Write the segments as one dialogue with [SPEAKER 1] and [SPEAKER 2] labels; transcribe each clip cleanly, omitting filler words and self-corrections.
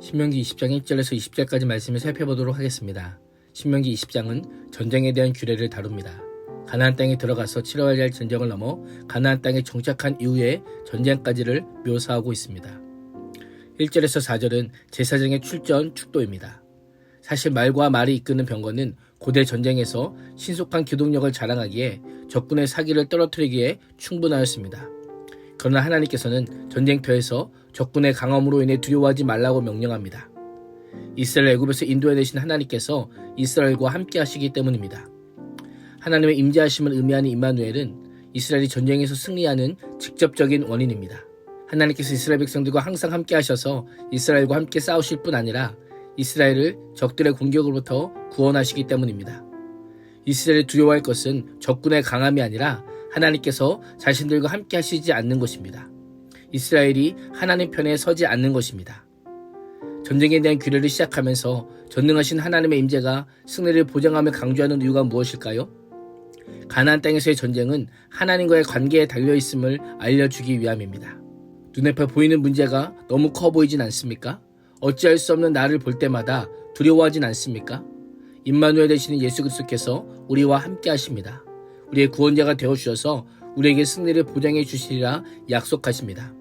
[SPEAKER 1] 신명기 20장 1절에서 20절까지 말씀을 살펴보도록 하겠습니다. 신명기 20장은 전쟁에 대한 규례를 다룹니다. 가나안 땅에 들어가서 치러야 할 전쟁을 넘어 가나안 땅에 정착한 이후의 전쟁까지를 묘사하고 있습니다. 1절에서 4절은 제사장의 출전, 축도입니다. 사실 말과 말이 이끄는 병거는 고대 전쟁에서 신속한 기동력을 자랑하기에 적군의 사기를 떨어뜨리기에 충분하였습니다. 그러나 하나님께서는 전쟁터에서 적군의 강함으로 인해 두려워하지 말라고 명령합니다. 이스라엘 애굽에서 인도해내신 하나님께서 이스라엘과 함께 하시기 때문입니다. 하나님의 임재하심을 의미하는 임마누엘은 이스라엘이 전쟁에서 승리하는 직접적인 원인입니다. 하나님께서 이스라엘 백성들과 항상 함께 하셔서 이스라엘과 함께 싸우실 뿐 아니라 이스라엘을 적들의 공격으로부터 구원하시기 때문입니다. 이스라엘이 두려워할 것은 적군의 강함이 아니라 하나님께서 자신들과 함께 하시지 않는 것입니다. 이스라엘이 하나님 편에 서지 않는 것입니다. 전쟁에 대한 규례를 시작하면서 전능하신 하나님의 임재가 승리를 보장함을 강조하는 이유가 무엇일까요? 가나안 땅에서의 전쟁은 하나님과의 관계에 달려있음을 알려주기 위함입니다. 눈앞에 보이는 문제가 너무 커 보이진 않습니까? 어찌할 수 없는 나를 볼 때마다 두려워하진 않습니까? 임마누엘 되시는 예수 그리스도께서 우리와 함께 하십니다. 우리의 구원자가 되어주셔서 우리에게 승리를 보장해 주시리라 약속하십니다.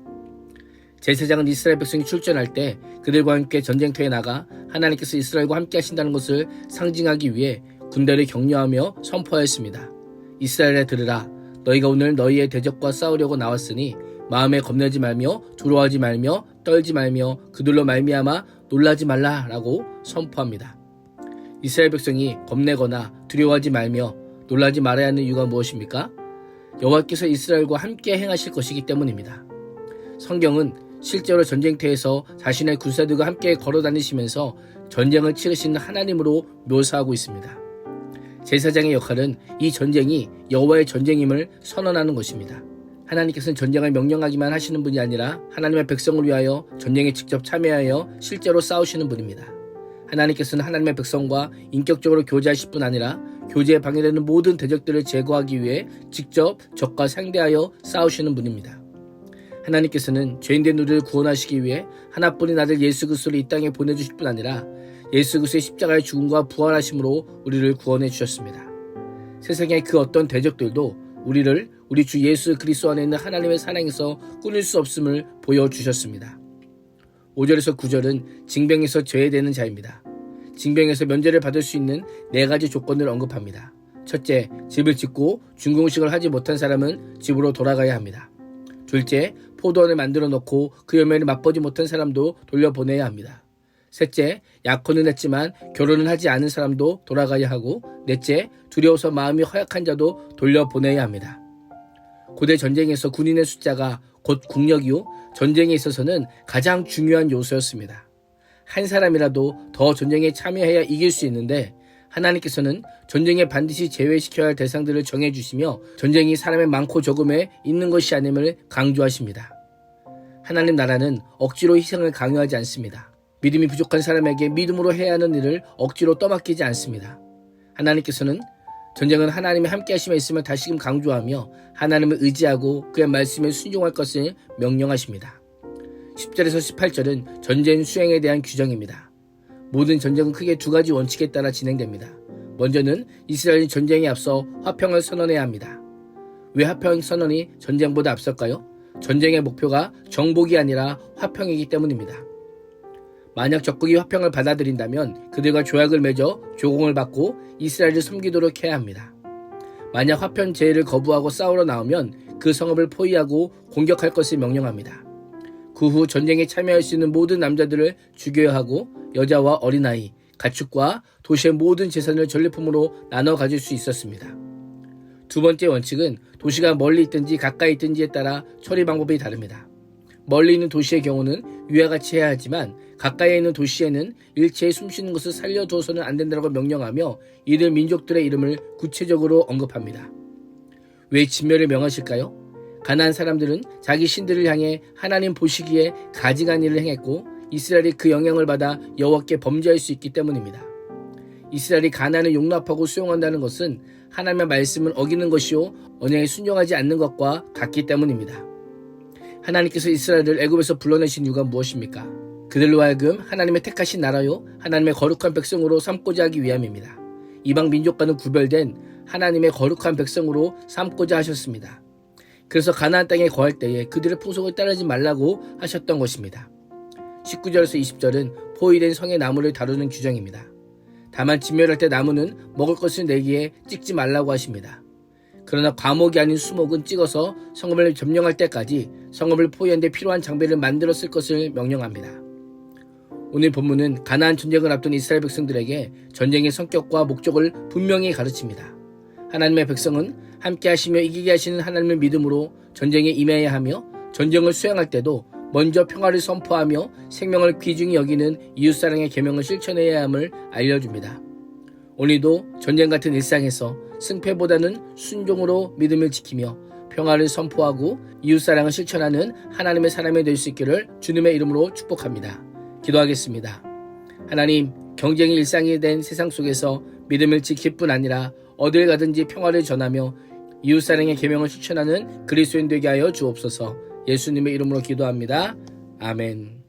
[SPEAKER 1] 제사장은 이스라엘 백성이 출전할 때 그들과 함께 전쟁터에 나가 하나님께서 이스라엘과 함께 하신다는 것을 상징하기 위해 군대를 격려하며 선포하였습니다. 이스라엘에 들으라. 너희가 오늘 너희의 대적과 싸우려고 나왔으니 마음에 겁내지 말며 두려워하지 말며 떨지 말며 그들로 말미암아 놀라지 말라라고 선포합니다. 이스라엘 백성이 겁내거나 두려워하지 말며 놀라지 말아야 하는 이유가 무엇입니까? 여호와께서 이스라엘과 함께 행하실 것이기 때문입니다. 성경은 실제로 전쟁터에서 자신의 군사들과 함께 걸어다니시면서 전쟁을 치르시는 하나님으로 묘사하고 있습니다. 제사장의 역할은 이 전쟁이 여호와의 전쟁임을 선언하는 것입니다. 하나님께서는 전쟁을 명령하기만 하시는 분이 아니라 하나님의 백성을 위하여 전쟁에 직접 참여하여 실제로 싸우시는 분입니다. 하나님께서는 하나님의 백성과 인격적으로 교제하실 뿐 아니라 교제에 방해되는 모든 대적들을 제거하기 위해 직접 적과 상대하여 싸우시는 분입니다. 하나님께서는 죄인된 우리를 구원하시기 위해 하나뿐인 아들 예수 그리스도를 이 땅에 보내주실 뿐 아니라 예수 그리스도의 십자가의 죽음과 부활하심으로 우리를 구원해 주셨습니다. 세상의 그 어떤 대적들도 우리를 우리 주 예수 그리스도 안에 있는 하나님의 사랑에서 끊을 수 없음을 보여주셨습니다. 5절에서 9절은 징병에서 제외되는 자입니다. 징병에서 면제를 받을 수 있는 4가지 조건을 언급합니다. 첫째, 집을 짓고 준공식을 하지 못한 사람은 집으로 돌아가야 합니다. 둘째, 포도원을 만들어 놓고 그 열매를 맛보지 못한 사람도 돌려보내야 합니다. 셋째, 약혼은 했지만 결혼을 하지 않은 사람도 돌아가야 하고, 넷째, 두려워서 마음이 허약한 자도 돌려보내야 합니다. 고대 전쟁에서 군인의 숫자가 곧 국력이요, 전쟁에 있어서는 가장 중요한 요소였습니다. 한 사람이라도 더 전쟁에 참여해야 이길 수 있는데 하나님께서는 전쟁에 반드시 제외시켜야 할 대상들을 정해주시며 전쟁이 사람의 많고 적음에 있는 것이 아님을 강조하십니다. 하나님 나라는 억지로 희생을 강요하지 않습니다. 믿음이 부족한 사람에게 믿음으로 해야 하는 일을 억지로 떠맡기지 않습니다. 하나님께서는 전쟁은 하나님의 함께 하심에 있음을 다시금 강조하며 하나님을 의지하고 그의 말씀에 순종할 것을 명령하십니다. 10절에서 18절은 전쟁 수행에 대한 규정입니다. 모든 전쟁은 크게 2가지 원칙에 따라 진행됩니다. 먼저는 이스라엘이 전쟁에 앞서 화평을 선언해야 합니다. 왜 화평 선언이 전쟁보다 앞설까요? 전쟁의 목표가 정복이 아니라 화평이기 때문입니다. 만약 적국이 화평을 받아들인다면 그들과 조약을 맺어 조공을 받고 이스라엘을 섬기도록 해야 합니다. 만약 화평 제의를 거부하고 싸우러 나오면 그 성읍을 포위하고 공격할 것을 명령합니다. 그 후 전쟁에 참여할 수 있는 모든 남자들을 죽여야 하고 여자와 어린아이, 가축과 도시의 모든 재산을 전리품으로 나눠 가질 수 있었습니다. 두 번째 원칙은 도시가 멀리 있든지 가까이 있든지에 따라 처리 방법이 다릅니다. 멀리 있는 도시의 경우는 위와 같이 해야 하지만 가까이 있는 도시에는 일체의 숨쉬는 것을 살려두어서는 안 된다고 명령하며 이들 민족들의 이름을 구체적으로 언급합니다. 왜 진멸을 명하실까요? 가나안 사람들은 자기 신들을 향해 하나님 보시기에 가증한 일을 행했고 이스라엘이 그 영향을 받아 여호와께 범죄할 수 있기 때문입니다. 이스라엘이 가나안을 용납하고 수용한다는 것은 하나님의 말씀을 어기는 것이요 언약에 순종하지 않는 것과 같기 때문입니다. 하나님께서 이스라엘을 애굽에서 불러내신 이유가 무엇입니까? 그들로 하여금 하나님의 택하신 나라요 하나님의 거룩한 백성으로 삼고자 하기 위함입니다. 이방 민족과는 구별된 하나님의 거룩한 백성으로 삼고자 하셨습니다. 그래서 가나안 땅에 거할 때에 그들의 풍속을 따르지 말라고 하셨던 것입니다. 19절에서 20절은 포위된 성의 나무를 다루는 규정입니다. 다만 진멸할 때 나무는 먹을 것을 내기에 찍지 말라고 하십니다. 그러나 과목이 아닌 수목은 찍어서 성읍을 점령할 때까지 성읍을 포위한 데 필요한 장비를 만들어 쓸 것을 명령합니다. 오늘 본문은 가나안 전쟁을 앞둔 이스라엘 백성들에게 전쟁의 성격과 목적을 분명히 가르칩니다. 하나님의 백성은 함께 하시며 이기게 하시는 하나님을 믿음으로 전쟁에 임해야 하며 전쟁을 수행할 때도 먼저 평화를 선포하며 생명을 귀중히 여기는 이웃사랑의 계명을 실천해야 함을 알려줍니다. 오늘도 전쟁 같은 일상에서 승패보다는 순종으로 믿음을 지키며 평화를 선포하고 이웃사랑을 실천하는 하나님의 사람이 될 수 있기를 주님의 이름으로 축복합니다. 기도하겠습니다. 하나님, 경쟁이 일상이 된 세상 속에서 믿음을 지킬 뿐 아니라 어딜 가든지 평화를 전하며 이웃사랑의 계명을 실천하는 그리스도인 되게 하여 주옵소서. 예수님의 이름으로 기도합니다. 아멘.